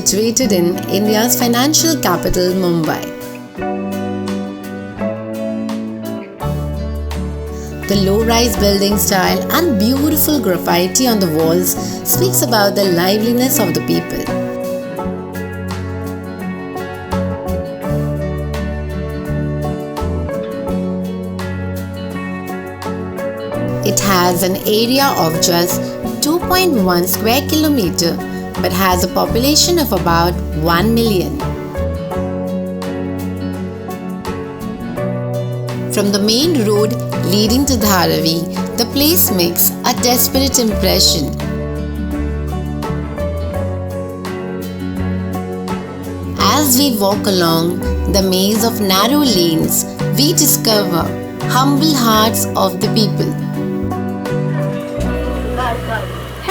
situated in India's financial capital, Mumbai. The low-rise building style and beautiful graffiti on the walls speaks about the liveliness of the people. It has an area of just 2.1 square kilometer but has a population of about 1 million. From the main road leading to Dharavi, the place makes a desperate impression. As we walk along the maze of narrow lanes, we discover humble hearts of the people.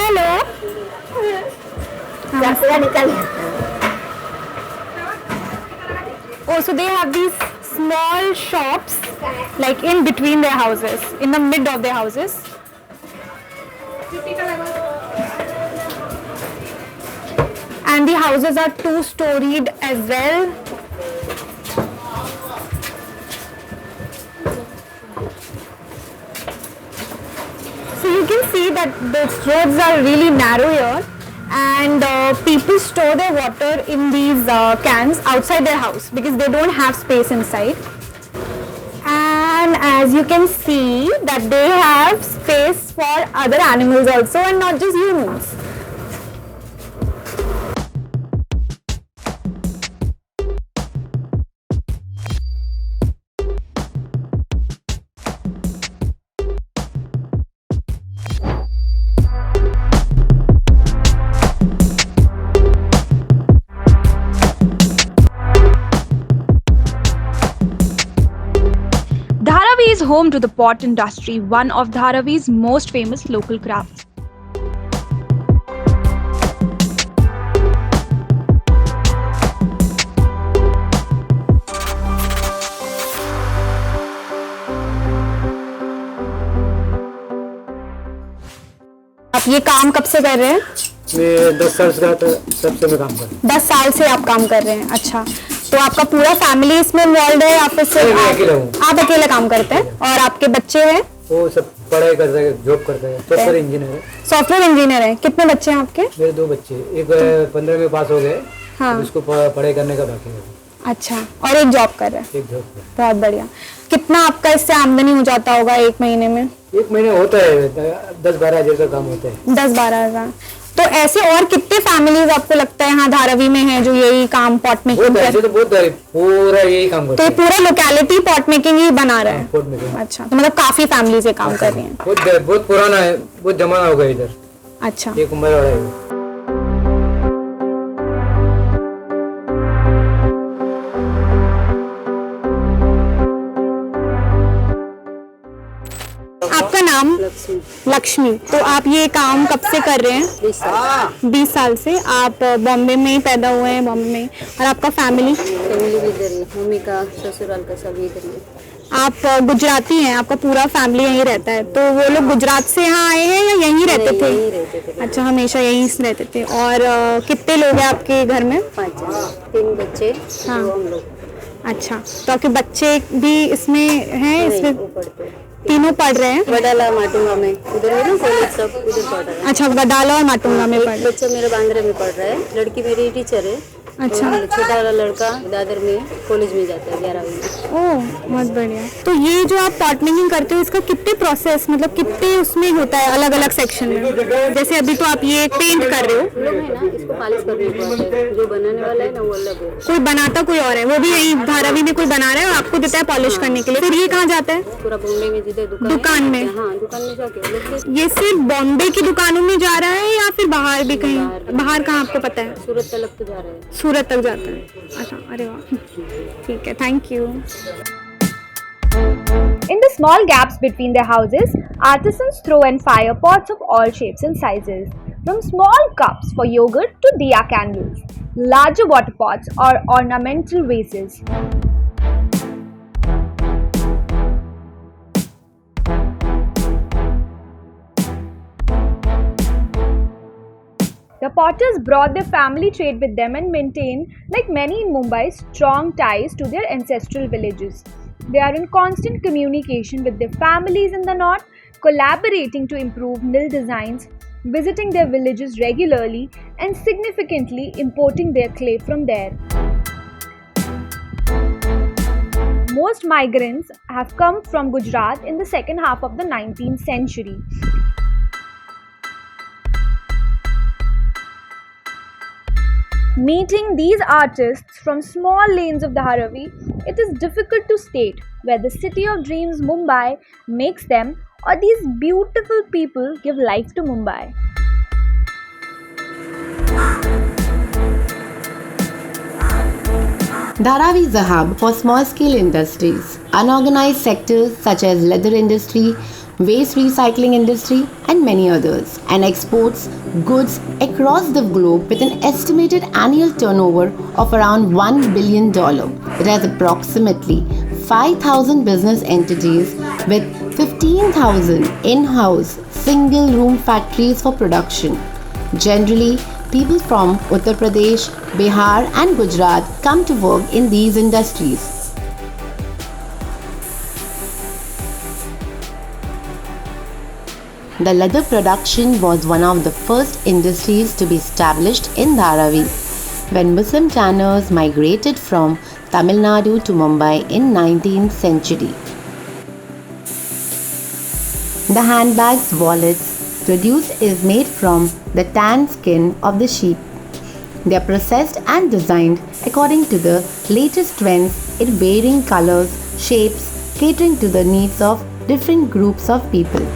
Hello. Oh, so they have these small shops like in between their houses, in the mid of their houses. And the houses are two-storied as well. So you can see that the roads are really narrow here, and people store their water in these cans outside their house because they don't have space inside. And as you can see that they have space for other animals also and not just humans. Dharavi is home to the pot industry, one of Dharavi's most famous local crafts. आप ये काम कब से कर रहे हैं? मैं 10 साल से तब से मैं काम कर रहा हूँ। 10 साल से आप काम कर रहे हैं। अच्छा, तो आपका पूरा फैमिली इसमें इन्वॉल्व है या फिर सिर्फ आप अकेले काम करते हैं? और आपके बच्चे हैं? वो सब पढ़ाई करते हैं, जॉब करते हैं, सॉफ्टवेयर इंजीनियर है। सॉफ्टवेयर इंजीनियर है। कितने बच्चे हैं आपके? मेरे 2 बच्चे, एक 15 में पास हो गए, हाँ। उसको पढ़ाई करने का बाकी है। अच्छा, और एक जॉब कर रहे हैं। एक जॉब। बहुत बढ़िया। कितना आपका इससे आमदनी हो जाता होगा एक महीने में? एक महीने होता है 10-12 हजार का काम होता है। 10-12 हजार। तो ऐसे और कितने फैमिलीज आपको लगता है यहाँ धारावी में है जो यही काम पॉट मेकिंग ऐसे तो बहुत पूरा यही काम करते हैं। तो पूरा लोकेलिटी पॉट मेकिंग ही बना रहा है? Pot making. अच्छा, तो मतलब काफी फैमिली से काम कर रही हैं। बहुत पुराना है, बहुत जमाना हो गया इधर। अच्छा, एक उम्र वाला है। आपका नाम? लक्ष्मी। तो आप ये काम कब से कर रहे हैं? 20 साल से। आप बॉम्बे में ही पैदा हुए हैं, बॉम्बे में? और आपका फैमिली भी इधर ही, मम्मी का ससुराल का सब इधर ही। आप गुजराती हैं, आपका पूरा फैमिली यहीं रहता है? तो वो लोग गुजरात से यहाँ आए हैं या यहीं रहते थे? यहीं रहते थे। अच्छा, हमेशा यहीं रहते थे। और कितने लोग हैं आपके घर में? 5 3 बच्चे, हाँ। 2 हम लोग। अच्छा, तो आपके बच्चे भी इसमें हैं? इसमें वो पढ़ते हैं। तीनों पढ़ रहे हैं? वडाला माटुंगा में, उधर है ना कॉलेज, सब उधर पढ़ रहे हैं। अच्छा, वडाला और माटुंगा में पढ़ रहे हैं। बच्चा मेरा बांद्रा में पढ़ रहा है, लड़की मेरी टीचर है। अच्छा। और छोटा वाला लड़का दादर में कॉलेज में जाता है 11वीं में। ओह, बहुत बढ़िया। तो ये जो आप पॉट मेकिंग करते हो इसका कितने प्रोसेस, मतलब कितने उसमें होता है अलग अलग सेक्शन में? जैसे अभी तो आप ये पेंट कर रहे हो, लोग है ना, इसको पॉलिश करने को आता है। जो बनाने वाला है ना वो अलग है। कोई बनाता कोई और है, वो भी यही धारावी में कोई बना रहा है और आपको देता है पॉलिश करने के लिए। फिर ये कहाँ जाता है? पूरा बॉम्बे में जिधर दुकान में? हाँ, दुकान में जाके लोग। ये सिर्फ बॉम्बे की दुकानों में जा रहा है या फिर बाहर भी कहीं? बाहर कहाँ आपको पता है? सूरत तक तो जा रहे हैं। सूरत तक जाता है। अच्छा, अरे वाह, ठीक है, thank you. In the small gaps between their houses, artisans throw and fire pots of all shapes and sizes, from small cups for yogurt to diya candles, larger water pots or ornamental vases. The potters brought their family trade with them and maintain, like many in Mumbai, strong ties to their ancestral villages. They are in constant communication with their families in the north, collaborating to improve mill designs, visiting their villages regularly, and significantly importing their clay from there. Most migrants have come from Gujarat in the second half of the 19th century. Meeting these artists from small lanes of Dharavi, it is difficult to state where the city of dreams Mumbai makes them or these beautiful people give life to Mumbai. Dharavi is a hub for small-scale industries, unorganized sectors such as leather industry, waste recycling industry and many others, and exports goods across the globe with an estimated annual turnover of around $1 billion. It has approximately 5,000 business entities with 15,000 in-house single-room factories for production. Generally, people from Uttar Pradesh, Bihar and Gujarat come to work in these industries. The leather production was one of the first industries to be established in Dharavi when Muslim tanners migrated from Tamil Nadu to Mumbai in 19th century. The handbags, wallets produced is made from the tanned skin of the sheep. They are processed and designed according to the latest trends in varying colors, shapes, catering to the needs of different groups of people.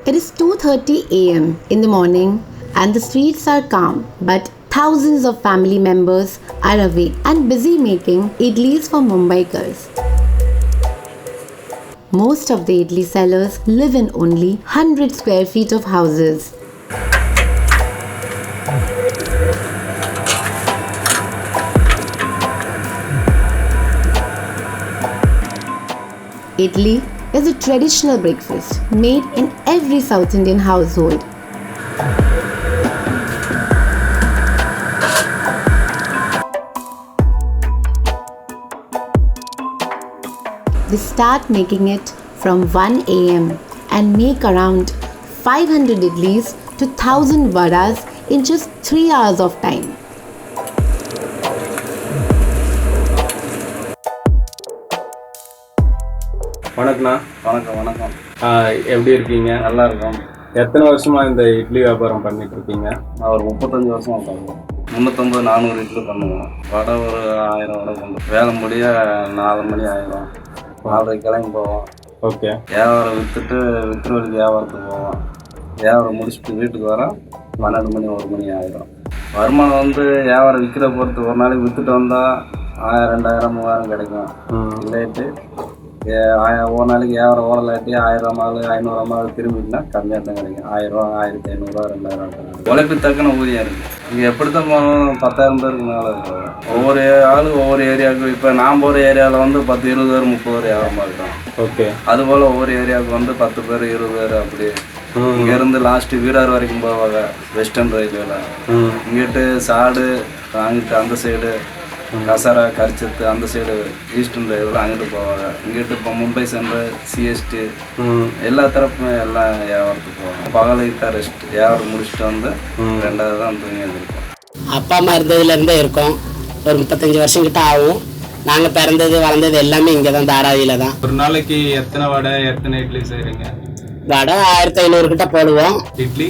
It is 2:30 a.m. in the morning and the streets are calm, but thousands of family members are awake and busy making idlis for Mumbaikars. Most of the idli sellers live in only 100 square feet of houses. Idli is a traditional breakfast made in every South Indian household. They start making it from 1 a.m. and make around 500 idlis to 1000 vadas in just 3 hours of time. வணக்கண்ணா. வணக்கம். எப்படி இருக்கீங்க? நல்லா இருக்கோம். எத்தனை வருஷமா இந்த இட்லி வியாபாரம் பண்ணிட்டு இருக்கீங்க? நான் ஒரு 35 வருஷமா பண்ணுவேன். 350-400 இட்லி பண்ணுவோம். வடை ஒரு 1000 வடை பண்ணுவோம். வேலை முடிய 4 மணி ஆயிடும். 4:30 கிளம்பி போவோம். ஓகே. வியாபாரம் விற்றுவழிக்கு வியாபாரத்துக்கு போவோம். வியாபாரம் முடிச்சுட்டு வீட்டுக்கு வர 12 மணி 1 மணி ஆயிடும். வருமானம் வந்து வியாபாரம் விற்கிற பொறுத்து ஒரு நாளைக்கு விற்றுட்டு வந்தால் 1000, 2000, 3000 கிடைக்கும். இல்லாட்டி ஒரு நாளைக்கு வியாபாரம் ஓடலாட்டி 1000 மாவு 500 மாவு திரும்பிட்டுனா கம்மியாக தான் கிடைக்கும். 1000, 1500, 2000. உழைப்பு தக்கன ஊதியம் இருக்குது. இங்கே எப்படித்தான் போகணும் 10,000 பேருக்கு மேலே இருக்கிறோம். ஒவ்வொரு ஆளும் ஒவ்வொரு ஏரியாவுக்கு இப்போ நான் போகிற ஏரியாவில் வந்து 10, 20 பேர் 30 பேர் வியாபாரமாக இருக்கிறோம். ஓகே. அதுபோல் ஒவ்வொரு ஏரியாவுக்கு வந்து 10 பேர் 20 பேர் அப்படி இங்கேருந்து லாஸ்ட்டு வீரார் வரைக்கும் போவாங்க. வெஸ்டர்ன் ரயில்வேல இங்கிட்டு சாடு அங்கிட்டு அந்த சைடு கசாரா கரிச்சத்து அந்த சைடு ஈஸ்டர்ன் ரயில்வேல அங்கிட்டு போவாங்க. இங்கிட்டு இப்போ மும்பை சென்ட்ரல் சிஎஸ்டி எல்லா தரப்புமே எல்லாம் வியாபாரத்துக்கு போவாங்க. பகலைக்கு ரெஸ்ட் வியாபாரம் முடிச்சுட்டு வந்து 2வது தான் தூங்கி இருக்கோம். அப்பா அம்மா இருந்ததுலேருந்தே இருக்கோம். ஒரு 35 வருஷம் கிட்ட ஆகும். நாங்கள் பிறந்தது வளர்ந்தது எல்லாமே இங்கே தான், தாராவியில் தான். ஒரு நாளைக்கு எத்தனை வடை எத்தனை இட்லி செய்கிறீங்க? வடை 1500 கிட்ட போடுவோம். இட்லி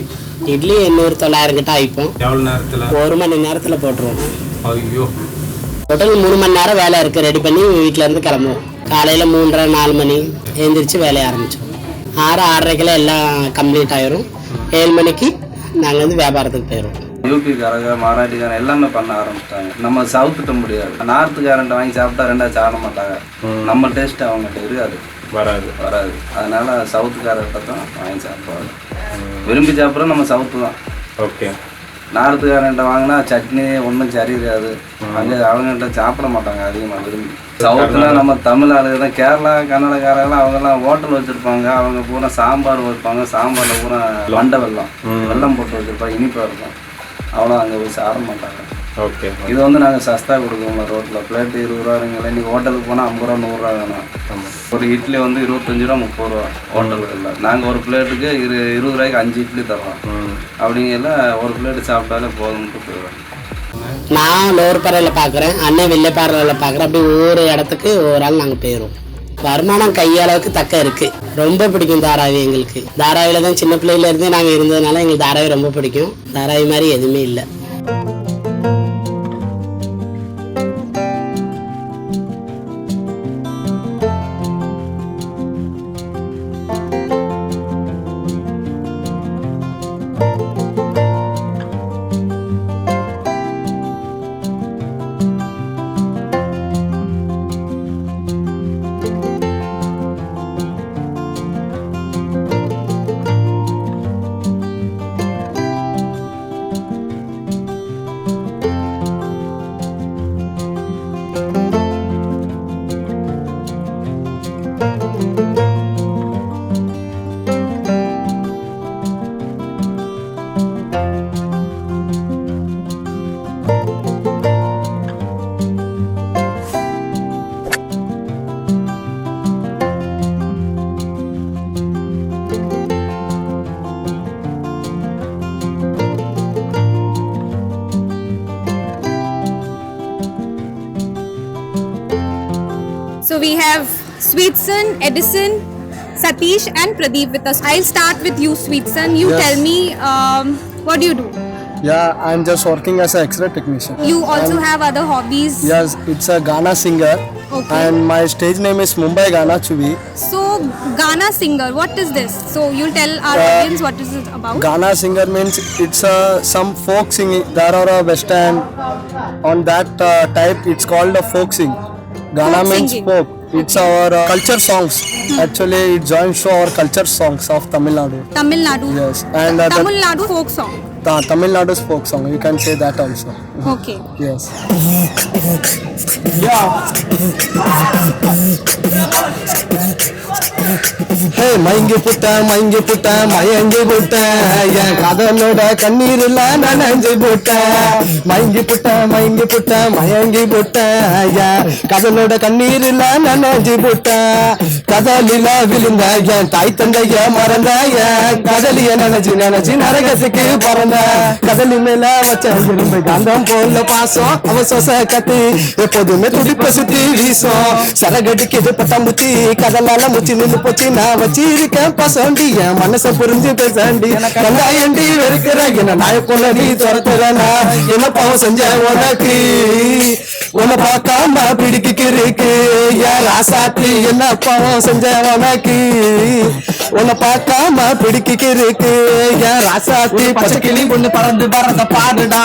இட்லி 800-900 கிட்ட ஆயிப்போம். எவ்வளோ நேரத்தில்? 1 மணி நேரத்தில் போட்டுருவோம். ஐயோ, டோட்டல் 3 மணி நேரம் வேலை இருக்குது. ரெடி பண்ணி வீட்டில் இருந்து கிளம்புவோம். காலையில் 3:30-4 மணி எழுந்திரிச்சு வேலையை ஆரம்பிச்சோம். 6-6:30 எல்லாம் கம்ப்ளீட் ஆயிரும். 7 மணிக்கு நாங்கள் வந்து வியாபாரத்துக்கு போயிடுவோம். யூபிக்காரங்க மராட்டிக்காரன் எல்லாமே பண்ண ஆரம்பிச்சிட்டாங்க. நம்ம சவுத்துட்ட முடியாது. நார்த்துக்காரன்ட்ட வாங்கி சாப்பிட்டா ரெண்டாவது சாப்பிட மாட்டாங்க. நம்ம டேஸ்ட் அவங்ககிட்ட இருக்காது, வராது. அதனால சவுத்துக்காரர்கிட்ட தான் வாங்கி சாப்பிடுவாங்க. விரும்பி சாப்பிட்றோம் நம்ம சவுத்து தான். ஓகே. நார்த்துக்காரன்ட்ட வாங்கினா சட்னி ஒன்றும் சரி இருக்காது. அங்கே அவங்ககிட்ட சாப்பிட மாட்டாங்க அதிகமாக விரும்பி. சவுத்துல நம்ம தமிழ் ஆளுங்க தான். கேரளா கன்னடக்காரெல்லாம் அவங்கெல்லாம் ஹோட்டல் வச்சுருப்பாங்க. அவங்க பூரா சாம்பார் வைப்பாங்க. சாம்பாரில் பூரா வண்டை வெல்லம் போட்டு வச்சுருப்பாங்க. இனிப்பாக இருக்கும். அவ்வளோ அங்கே போய் சாப்பிட மாட்டாங்க. ஓகே. இது வந்து நாங்கள் சஸ்தா கொடுக்குவோம் ரோட்டில். பிளேட்டு 20 ரூபாய்ங்களா. இன்றைக்கி ஹோட்டலுக்கு போனால் 50 ரூபா 100 ரூபா வேணும். ஒரு இட்லி வந்து 25 ரூபா 30 ரூபா ஹோட்டலுக்கு இல்லை. நாங்கள் ஒரு பிளேட்டுக்கு 20 ரூபாய்க்கு 5 இட்லி தரோம். அப்படிங்கல ஒரு பிளேட்டு சாப்பிட்டாலே போதும்ட்டு போயிடுவோம். நான் லோர்பறையில் பார்க்குறேன், அண்ணன் வெள்ளைப்பாறையில் பார்க்குறேன். அப்படி ஒவ்வொரு இடத்துக்கு ஒரு ஆள் நாங்கள் போயிடுவோம். வருமானம் கையளவுக்கு தக்க இருக்குது. ரொம்ப பிடிக்கும் தாராவி எங்களுக்கு. தாராவியில் தான் சின்ன பிள்ளையிலேருந்தே நாங்கள் இருந்ததுனால எங்களுக்கு தாராவி ரொம்ப பிடிக்கும். தாராவி மாதிரி எதுவுமே இல்லை. So we have Sweetson, Edison, Satish and Pradeep with us. I'll start with you, Sweetson. You Yes. tell me what do you do? Yeah, I'm just working as an X-ray technician. You also have other hobbies? Yes, it's a Ghana singer. Okay. And my stage name is Mumbai Ghana Chubi. So Ghana singer, what is this? So you'll tell our audience what is it about? Ghana singer means it's some folk singing. There are a western on that type. It's called a folk sing. Ghana Folk means singing. folk. It's our culture songs. Actually, it joins to our culture songs of Tamil Nadu. Tamil Nadu. Yes, and Tamil Nadu folk song. Tamil Nadu's folk song. You can say that also. Okay. Yes. ஹே மயங்கி புட்டேன் மயங்கி புட்டேன் என் கதனோட கண்ணீரில் நான் நஞ்சு போட்டேன். மயங்கி புட்டேன் மயங்கி புட்டேன் என் கதனோட கண்ணீரில் நான் நஞ்சு போட்டேன். கதலில விழுந்த என் தாய் தந்தைய மறந்த என் கதலிய நினைச்சு நரகத்துக்கு பறந்த. கதலி மேல வச்ச இரும்பு காந்தம் போல பாசம் அவ சொச கத்தி எப்போதுமே துடிப்ப சுத்தி வீசும். சரகடிக்கு பட்டாம்பூச்சி கதலால முச்சி நின்று போச்சு. நான் வச்சிருக்கேன் பசண்டி என் மனச புரிஞ்சு பேசண்டி. கண்டாயண்டி வெறுக்கிற என்ன நாய போல நீ துரத்துறனா என்ன பாவம் செஞ்ச உனக்கு உன்னை பார்க்காம பிடிக்கிருக்கு என் ராசாத்தி. என்ன பாவம் செஞ்ச உனக்கு உன்னை பார்க்காம பிடிக்கிருக்கு என் ராசாத்தி. பச்சை கிளி ஒண்ணு பறந்து பறந்த பாடுடா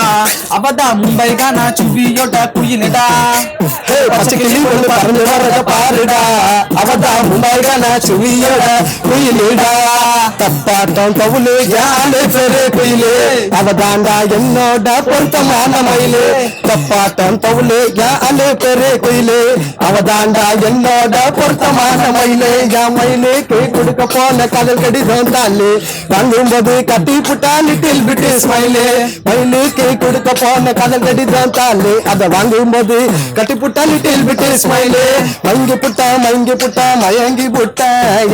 அவதான் மும்பை கானா சுவியோட குயிலுடா. பச்சை கிளி ஒண்ணு பறந்து பறந்த பாடுடா அவதான் மும்பை கானா சுவியோட குயிலுடா. தப்பாட்டம் தவுளு யாரு பெரு குயிலு அவதாண்டா என்னோட பொருத்தமான மயிலு. தப்பாட்டம் தவுளு யாரு பெரு குயிலு அவதாண்டா என்னோட பொருத்தமான மயிலு. என் மயிலுக்கு கொடுக்க போன கடல் கடிதம் தாலு வாங்கும்போது கட்டி புட்டா லிட்டில் பிட்டு ஸ்மைலு. மயிலுக்கு கொடுக்க போன கடல் கடிதம் தாலு அதை வாங்கும்போது கட்டி புட்டா லிட்டில் பிட்டு ஸ்மைலு. மயங்கி புட்டா மயங்கி புட்டா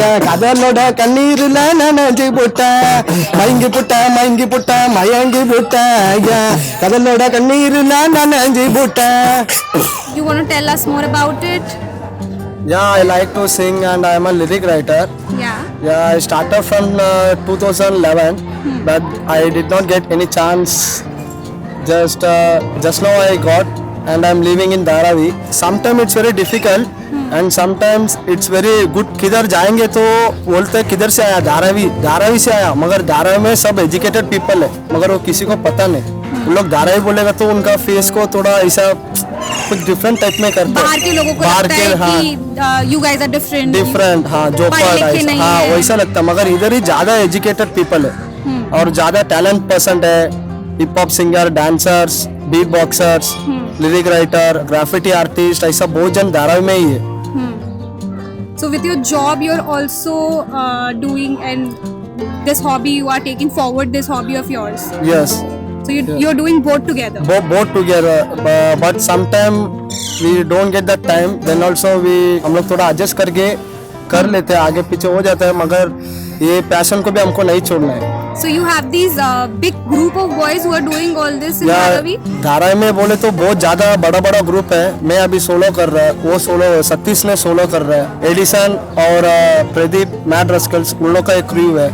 என் கதலோட கண்ணீர்ல நனைஞ்சு புட்டா. மயங்கி புட்டா மயங்கி புட்டா என் கதலோட கண்ணீர்ல நனைஞ்சு புட்டா. You want to tell us more about it? Yeah, I like to sing and I am a lyric writer. Yeah. Yeah, I started from 2011, but I did not get any chance. Just now I got, and I'm living in Dharavi. Sometimes it's very difficult, and sometimes it's very good. किधर जाएंगे तो बोलते हैं किधर से आया, धारावी से आया, मगर धारावी में सब एजुकेटेड पीपल है, मगर वो किसी को पता नहीं. उन लोग धारावी बोलेगा तो उनका फेस को थोड़ा ऐसा कुछ डिफरेंट टाइप में करते हैं. बाहर के लोगों को लगता है कि you guys are different. हाँ जो हाँ वैसा लगता है, मगर इधर ही ज्यादा एजुकेटेड पीपल है और ज्यादा टैलेंट पर्सन है. Hip hop singer, dancers, beat boxers, lyric writer, graffiti artist, ऐसा बहुत जन धारावी में ही है. So with your job, you're also doing and this hobby, you are taking forward this hobby of yours. Yes. So you're doing both together. Both together, but sometimes we don't get that time. Then also हम लोग थोड़ा adjust करके कर लेते हैं, आगे पीछे हो जाता है, मगर ये पैशन को भी हमको नहीं छोड़ना है. So you have these big group of boys who are doing all this in Dharavi? Dharavi में बोले तो बहुत ज्यादा बड़ा ग्रुप है. मैं अभी सोलो कर रहा है, वो सोलो, सतीश ने सोलो कर रहा है, एडिसन और प्रदीप, मैड रस्कल्स, उन लोग का एक क्रू है.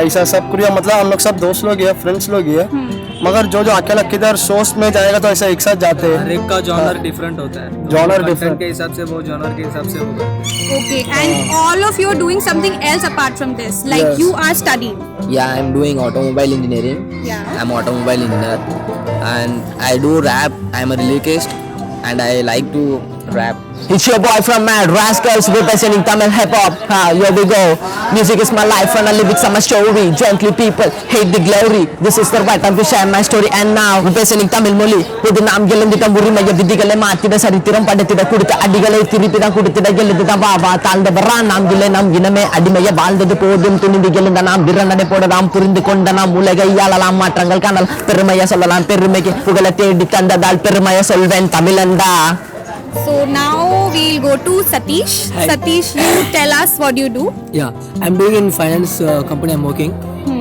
ऐसा सब क्रू है, मतलब हम लोग सब दोस्त लोग है, फ्रेंड्स लोग है, मगर जो अकेला किधर शोज में जाएगा तो ऐसा एक साथ जाते हैं. हर एक का जॉनर डिफरेंट होता है. जॉनर डिफरेंट के हिसाब से वो जॉनर के हिसाब से होगा. Okay, and all of you are doing something else apart from this, like Yes. you are studying. Yeah, I'm doing automobile engineering. Yeah. I'm automobile engineer and I do rap. I'm a lyricist and I like to rap. It's your boy from Mad Rascals representing Tamil hip hop. Here we go. Music is my life and I live with some story. Gently people hate the glory. This is the right time to share my story and now representing Tamil Moli. With the name Gelendita Murimaya Vidigale Matida Saritiram Padatida Kuda Adigale Tiripida Kudita Gelida Baba Tal the Baran Nam Gilenam Giname Adimaya Balda the podium to the Gelanam Birana de Podam Purin the Kondana Mulaga Yalalama Trangal Canal Permaya Solalan Permeke Pugalate Dikanda Dal Permaya Solvent Tamilanda. So now we'll go to Satish. Hi. Satish, you tell us what you do. Yeah, I'm doing in finance company. I'm working.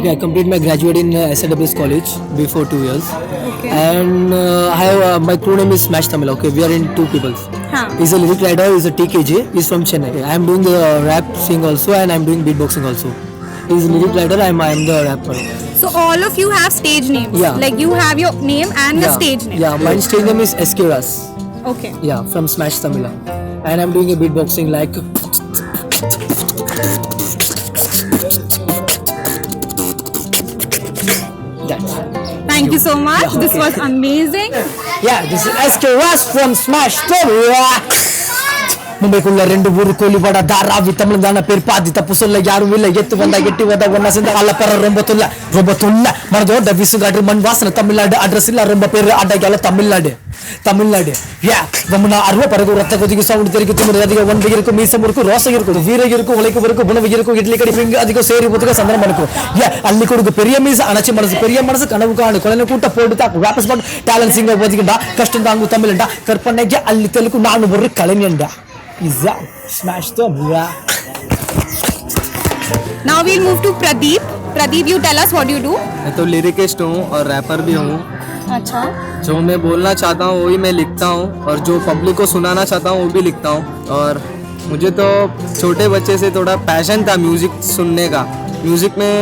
I completed my graduate in SAWS college before 2 years. Okay. And I have my crew name is Smash Tamil. Okay, we are in 2 people. Huh. He's a lyric writer. He's a TKJ. He's from Chennai. I'm doing the rap sing also, and I'm doing beatboxing also. He's a lyric writer. I'm the rapper. So all of you have stage names. Yeah. Like you have your name and your stage name. Yeah, my stage name is SK Ras. Okay. Yeah, from Smash Tamila. And I'm doing a beatboxing like. That's. Thank you so much. Yeah, This okay. was amazing. Yeah, this is SK Ras from Smash Tamila. ಮುಂಬೈಕುಳ್ಳ 2 ಊರು ಕೋಲಿವಾಡ ಧಾರಾವಿ ತಮಿಳುನಾಡ ಪೇರ್ಪಾದಿತ ಪುಸೊಲ್ಲ ಯಾರು ಇಲ್ಲ ಎತ್ತು ಬಂದ ಗೆಟ್ಟಿ ಹೋದ ஒன்ன சேர்ந்த அலப்பற ரொம்ப தொல்ல மனதோட விசுகாடு மண் வாசனை தமிழ்நாடு அட்ரஸ் இல்ல ரொம்ப பேர் அடகால தமிழ்நாடு யா வம்னா அருவ பரகு ரத்த கொதிக்கு சவுண்ட் தெரிக்கு திமிரு அதிக ஒன்பு இருக்கும் மீசம் இருக்கும் ரோசம் இருக்கும் வீரம் இருக்கும் உழைக்கும் இருக்கும் உணவு இருக்கும் இட்லி கடி பிங்க அதிக சேரி புத்துக சந்தனம் இருக்கும் யா அள்ளி கொடுக்கு பெரிய மீச அனச்சி மனசு பெரிய மனசு கனவு காணு கொலனை கூட்ட போடுதா ராப்பர்ஸ் பட் டாலன்ட் சிங்கர் ஒதுக்கிண்டா கஷ்டம் தாங்கு தமிழ்ண்டா கற்பனைக்கு அள்ளி தெலுக்கு நான் ஒரு கலைஞன்டா Is that Smash Tamila? Now we'll move to Pradeep. Pradeep, you tell us what you do. मैं तो लिरिकिस्ट हूँ और रैपर भी हूँ. अच्छा. जो मैं बोलना चाहता हूँ वही मैं लिखता हूँ और जो पब्लिक को सुनाना चाहता हूँ वो भी लिखता हूँ. और मुझे तो छोटे बच्चे से थोड़ा पैशन था म्यूज़िक सुनने का. म्यूज़िक में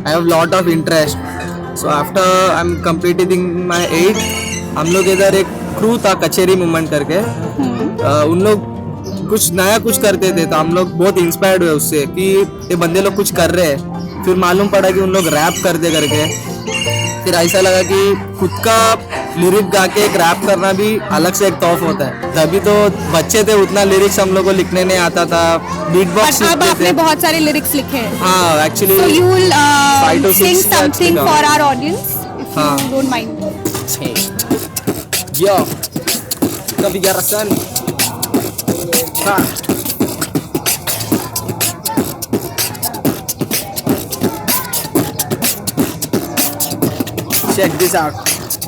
I have lot of interest. So after I am completing my 8 हम लोग इधर एक क्रू था कचेरी मूवमेंट करके. उन लोग कुछ नया कुछ करते थे तो हम लोग बहुत इंस्पायर्ड हुए उससे कि ये बंदे लोग कुछ कर रहे हैं. फिर मालूम पड़ा कि उन लोग रैप करते करके फिर ऐसा लगा कि खुद का लिरिक गा के एक रैप करना भी अलग से एक तौफ होता है. तभी तो बच्चे थे उतना लिरिक्स हम लोग को लिखने नहीं आता था. बीट बॉक्स But अब आपने बहुत सारे lyrics लिखे हैं. हाँ actually So you will 5 to 6 sing steps something लिखा. for our audience if हाँ. you don't mind. Yo कभी क्या रसन हाँ check this out.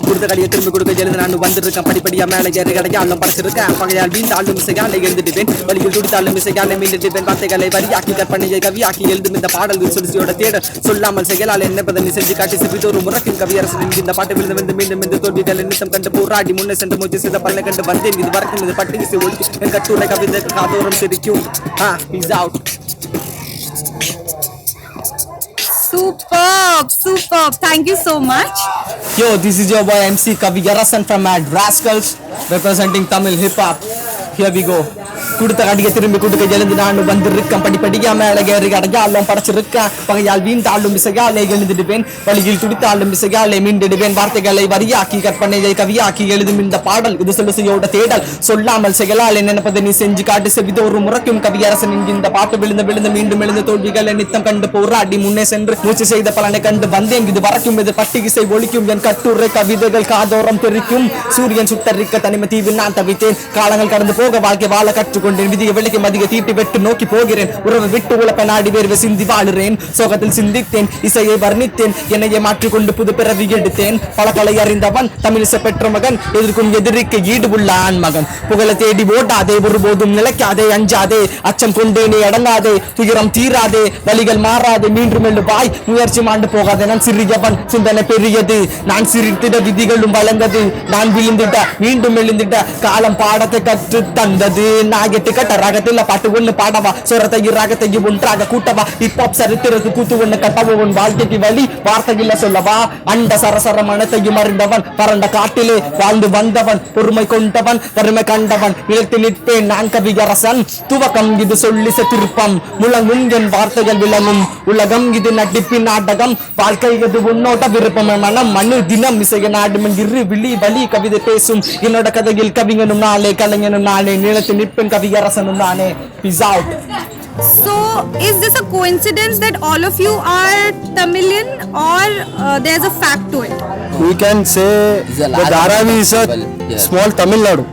கொடுத்த கடியை திரும்பி கொடுக்க எழுந்து நான் வந்திருக்கேன் படிப்படியா மேலே ஏறி கிடைக்காலும் படைச்சிருக்கேன் பகையால் வீழ்ந்தாலும் மிசையாலே எழுந்துட்டுவேன் வழியில் துடித்தாலும் மிசையாலே மீண்டுட்டுவேன் வார்த்தைகளை வரியாக்கி கற்பனையை கவியாக்கி எழுதும் இந்த பாடல் சுழற்சியோட தேடல் சொல்லாமல் செயலால் என்னப்பதை நீ செஞ்சு காட்டி சிறிதொரு முறக்கின் கவியரசன் இந்த பாட்டு விழுந்து வந்து மீண்டும் இந்த தோல்விகளை நித்தம் கண்டு போராடி முன்னே சென்று மூச்சு செய்த பல்லை கண்டு வந்தேன் இது வரைக்கும் இது பட்டு இசை ஒழிக்கும் என் கட்டுரை கவிதை காதோரம் சிரிக்கும் peace out. Superb. Thank you so much. Yo, this is your boy MC Kavi Garasan from Mad Rascals representing Tamil hip hop. Here we go. கொடுத்த கடியை திரும்பி கொடுக்க எழுந்து நான் வந்திருக்கேன் படிப்படியா மேலே ஏறி கிடைக்காலும் படைச்சிருக்கேன் பகையால் வீழ்ந்தாலும் மிசையாலே எழுந்துடுவேன் வழியில் துடித்தாலும் மிசையாலே மீண்டுடுவேன் வார்த்தைகளை வரியாக்கி கற்பனையை கவியாக்கி எழுதும் இந்த பாடல் இது சுழற்சியோட தேடல் சொல்லாமல் செயலால் நினைப்பதை நீ செஞ்சு காட்டு செவிதோறு முறைக்கும் கவியரசன் இந்த பாட்டு விழுந்து மீண்டும் எழுந்த தோல்விகளை நித்தம் கண்டு போராடி முன்னே சென்று மூச்சு செய்த பலனை கண்டு வந்தேன் இது வரைக்கும் இது பட்டு இசை ஒழிக்கும் என் கட்டுரை கவிதைகள் காதோரம் தெரிக்கும் சூரியன் சுட்டரிக்க தனிமை தீவில் நான் தவித்தேன் காலங்கள் கடந்து போக வாழ்க்கை வாழ கற்றுக்கொண்டேன் விதியை வெளிக்கு மதிய தீட்டி வெட்டு நோக்கி போகிறேன் உறவை விட்டு உழப்ப நாடி வேர்வை சிந்தி வாழுறேன் சோகத்தில் சிந்தித்தேன் இசையை வர்ணித்தேன் என்னையை மாற்றிக்கொண்டு புது பிறவி எடுத்தேன் பல கலை அறிந்தவன் தமிழிச பெற்ற மகன் எதிர்க்கும் எதிரிக்கு ஈடு உள்ள ஆண் மகன் புகழ தேடி ஓடாதே ஒருபோதும் நிலைக்காதே அஞ்சாதே அச்சம் கொண்டேனே அடங்காதே துயரம் தீராதே வழிகள் மாறாதே மீண்டும் எழுவாய் முயற்சி மாண்டு போகாதே நான் சிறியவன் சிந்தனை பெரியது நான் சிரித்திட விதிகளும் வளர்ந்தது நான் விழுந்துட்ட மீண்டும் எழுந்துட்ட காலம் பாடத்தை கற்று தந்தது நாகெட்டு கட்ட ராகத்தில் பாட்டு ஒண்ணு பாடவா சொரத்தையும் ராகத்தையும் ஒன்றாக கூட்டவா ஹிப்ஹாப் சரித்திரத்து கூத்து ஒண்ணு கட்டவா உன் வாழ்க்கைக்கு வழி வார்த்தையில சொல்லவா அண்ட சரசர மனத்தையும் அறிந்தவன் பரண்ட காட்டிலே வாழ்ந்து வந்தவன் பொறுமை கொண்டவன் வறுமை கண்டவன் நிலத்தில் நிற்பேன் நான் கவியரசன் துவக்கம் இது சொல்லி திருப்பம் முழங்கும் என் வார்த்தைகள் விளங்கும் உலகம் இது நடிப்பின் நாடகம் வாழ்க்கை இது உன்னோட விருப்பம் மனம் மண்ணு தினம் இசைய நாடுமன் இரு விழி வலி கவிதை பேசும் என்னோட கதையில் கவிஞனும் நாளே கலைஞனும் நாளே நிலத்தில் நிற்பேன் கவியரசனும் நானே peace out. So, is this a coincidence that all of you are Tamilian or there's a fact to it? We can say that Dharavi is a small Tamil Nadu.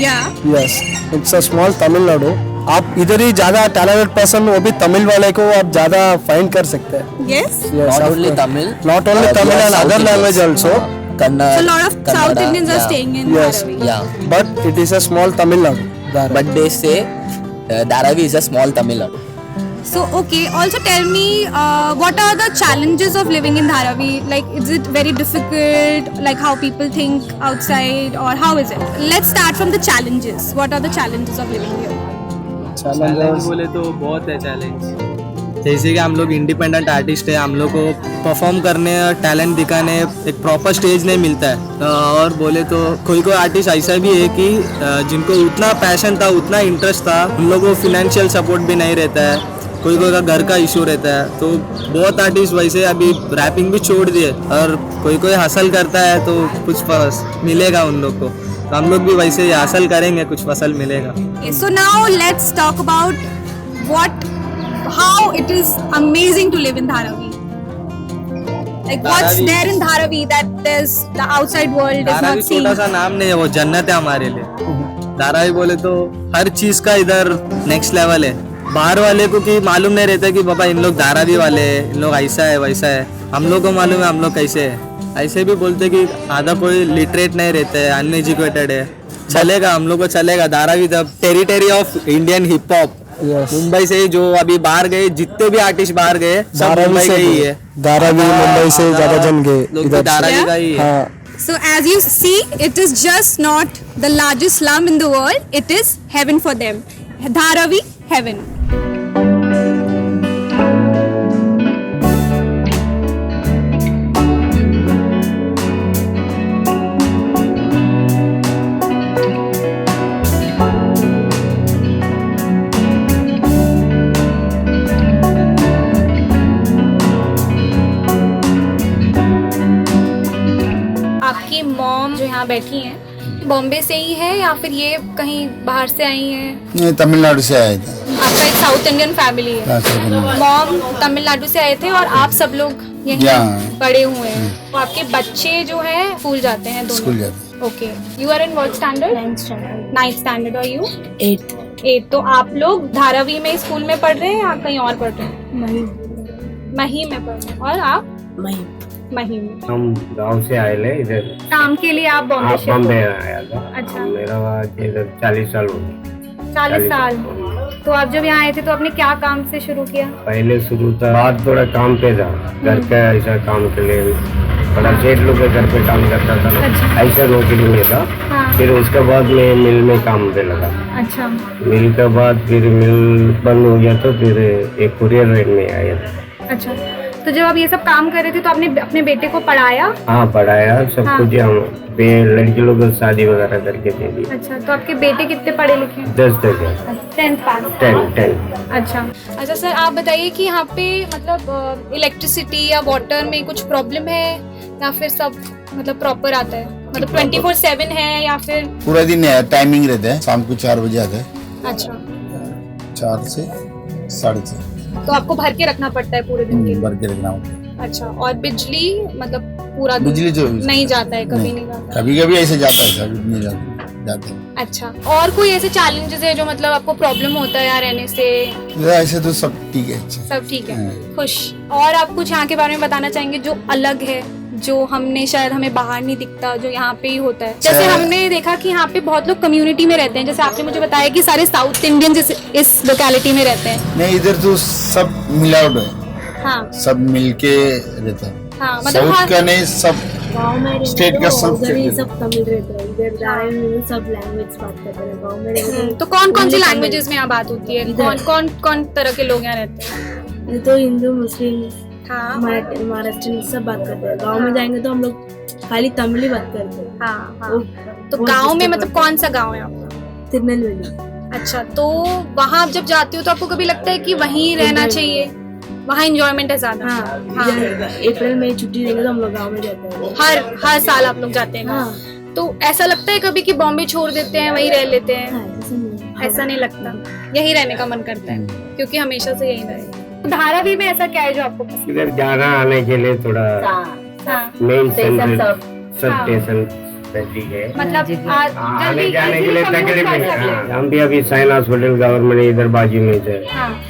Yeah. Yes, it's a small Tamil Nadu. आप इधर ही ज्यादा talented person वो भी तमिल वाले को आप ज्यादा find कर सकते हैं. Yes. Not only Tamil. Not only Tamil and other language also. Kannada. So a lot of South Indians are staying in Dharavi. Yeah. But it is a small Tamil Nadu. But they say Dharavi is a small Tamil Nadu. So okay, also tell me what are the challenges of living in Dharavi? Like, is it very difficult? Like how people think outside, or how is it? Let's start from the challenges. What are the challenges of living here? Challenge बोले तो बहुत है challenge. जैसे कि हम लोग independent artist है, हम लोग को परफॉर्म करने टैलेंट दिखाने एक प्रॉपर स्टेज नहीं मिलता है. और बोले तो कोई आर्टिस्ट ऐसा भी है कि जिनको उतना पैशन था उतना इंटरेस्ट था उन लोगों को फिनेंशियल सपोर्ट भी नहीं रहता है. कोई का घर का इशू रहता है. तो बहुत आर्टिस्ट वैसे अभी रैपिंग भी छोड़ दिए और कोई हासिल करता है तो कुछ मिलेगा उन लोग को. तो हम लोग भी वैसे ही हासिल करेंगे, कुछ फसल मिलेगा. So now let's talk about how it is amazing to live in Dharavi. Like what's there in Dharavi that there's the outside world is Dharavi not seeing. छोटा सा नाम नहीं है, वो जन्नत है हमारे लिए. धारावी बोले तो हर चीज का इधर नेक्स्ट लेवल है. बाहर वाले को कि मालूम नहीं रहता कि बाबा इन लोग धारावी वाले हैं, इन लोग ऐसा है वैसा है. हम लोग को मालूम है हम लोग कैसे है. ऐसे भी बोलते कि आधा कोई लिटरेट नहीं रहते है, अनएजुकेटेड है. चलेगा, हम लोग को चलेगा. Dharavi the territory of Indian hip hop. Mumbai से जो अभी बाहर गए जितने भी आर्टिस्ट बाहर गए सब मुंबई के ही है. धारावी मुंबई से ज्यादा जन गए इधर. धारावी का ही है. So as you see, it is just not the largest slum in the world. It is heaven for them. Dharavi, heaven. आपकी मॉम जो यहाँ बैठी हैं बॉम्बे से ही है या फिर ये कहीं बाहर से आई हैं? नहीं, तमिलनाडु से आए थे. आपका एक साउथ इंडियन फैमिली है. मॉम तमिलनाडु से आए थे और आप सब लोग यहीं पढ़े हुए हैं. तो आपके बच्चे जो है स्कूल जाते हैं दोनों? स्कूल जाते हैं. Okay. You are in what standard? 9th standard. और यू? 8th. तो आप लोग धारावी में स्कूल में पढ़ रहे हैं या कहीं और पढ़ रहे हैं? मही में पढ़ रहे हैं. और आप? महीने। हम गांव से आए ले इधर काम के लिए आप बॉम्बे शिफ्ट बॉम्बे हो? आया था। अच्छा। मेरा आज इधर 40 साल हो गए। 40 साल। तो आप जब यहाँ आए थे तो आपने क्या काम से शुरू किया? पहले शुरू था बाद थोड़ा काम पे था, घर का ऐसा काम के लिए बड़ा सेठ लोग के घर पे काम करता था। अच्छा। ऐसा नौकरी में था। हाँ। फिर उसके बाद मैं मिल में काम पे लगा। अच्छा। मिल के बाद फिर मिल बंद हो गया तो फिर एक कुरियर लाइन में आया। अच्छा, तो जब आप ये सब काम कर रहे थे तो आपने अपने बेटे को पढ़ाया? हाँ पढ़ाया सब हाँ। कुछ। हम लड़की लोग को शादी वगैरह करके दे दी। अच्छा, तो आपके बेटे कितने पढ़े लिखे हैं? 10 तक है। 10th पास। 10। अच्छा सर, आप बताइए कि यहाँ पे मतलब इलेक्ट्रिसिटी या वाटर में कुछ प्रॉब्लम है या फिर सब मतलब प्रॉपर आता है? मतलब 24/7 है या फिर पूरा दिन टाइमिंग रहता है, शाम को 4 बजे आता है। अच्छा, 4 से 6:30 तो आपको भर के रखना पड़ता है पूरे दिन के लिए? भर के रखना होता है। अच्छा, और बिजली मतलब पूरा दिन बिजली जो नहीं जाता है? कभी नहीं जाता? कभी कभी ऐसे जाता है, कभी नहीं जाते। अच्छा, और कोई ऐसे चैलेंजेस है जो मतलब आपको प्रॉब्लम होता है यहाँ रहने से? ऐसे तो सब ठीक है। सब ठीक है, खुश। और आप कुछ यहाँ के बारे में बताना चाहेंगे जो अलग है, जो हमने शायद हमें बाहर नहीं दिखता, जो यहाँ पे ही होता है? जैसे हमने देखा कि यहाँ पे बहुत लोग कम्युनिटी में रहते हैं, जैसे आपने मुझे बताया कि सारे साउथ इंडियन इस लोकेलिटी में रहते हैं। नहीं, इधर तो सब मिलावट है। हाँ। सब मिलके रहता है। हाँ, मतलब साउथ का नहीं, सब गाँव में स्टेट का सब सब तमिल रहता है। इधर धारावी में सब लैंग्वेज बात करते हैं। गाँव में रहते हैं तो कौन कौन सी लैंग्वेजेस में यहाँ बात होती है? कौन तरह के लोग यहाँ रहते हैं? ये तो हिंदू, मुस्लिम, हाँ, महाराष्ट्र सब बात करते हैं। गाँव में जाएंगे तो हम लोग खाली तमिल ही बात करते हैं। हाँ। तो गाँव में मतलब कौन सा गाँव है आपका? तिरुनेलवेली। अच्छा, तो वहाँ आप जब जाती हो तो आपको कभी लगता है कि वहीं रहना चाहिए, वहाँ एंजॉयमेंट है ज्यादा? हाँ। अप्रैल में छुट्टी देंगे तो हम लोग गाँव में जाते हैं। हर साल आप लोग जाते हैं? हाँ। तो ऐसा लगता है कभी कि बॉम्बे छोड़ देते हैं वहीं रह लेते हैं? हाँ, ऐसा नहीं लगता, यही रहने का मन करता है क्योंकि हमेशा से यही रहे। धारावी में ऐसा क्या है जो आपको पसंद? इधर जाना आने के लिए थोड़ा मेन सेंट्रल सब स्टेशन ठीक है, मतलब आने जाने के लिए तकलीफ नहीं। हम भी अभी साइन हॉस्पिटल गवर्नमेंट इधर बाजू में थे,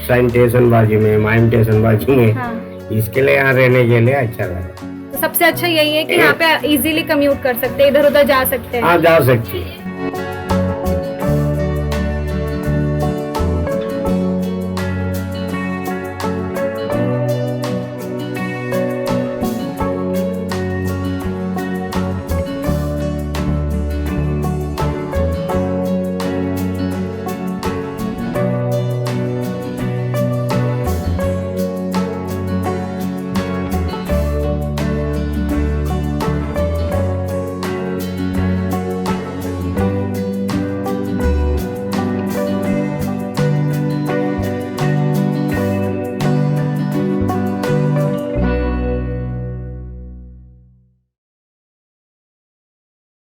साइन स्टेशन बाजू में, माइम स्टेशन बाजू में, इसके लिए यहाँ रहने के लिए अच्छा लगा। सबसे अच्छा यही है कि यहाँ पे इजीली कम्यूट कर सकते हैं, इधर उधर जा सकते हैं। हाँ जा सकती है।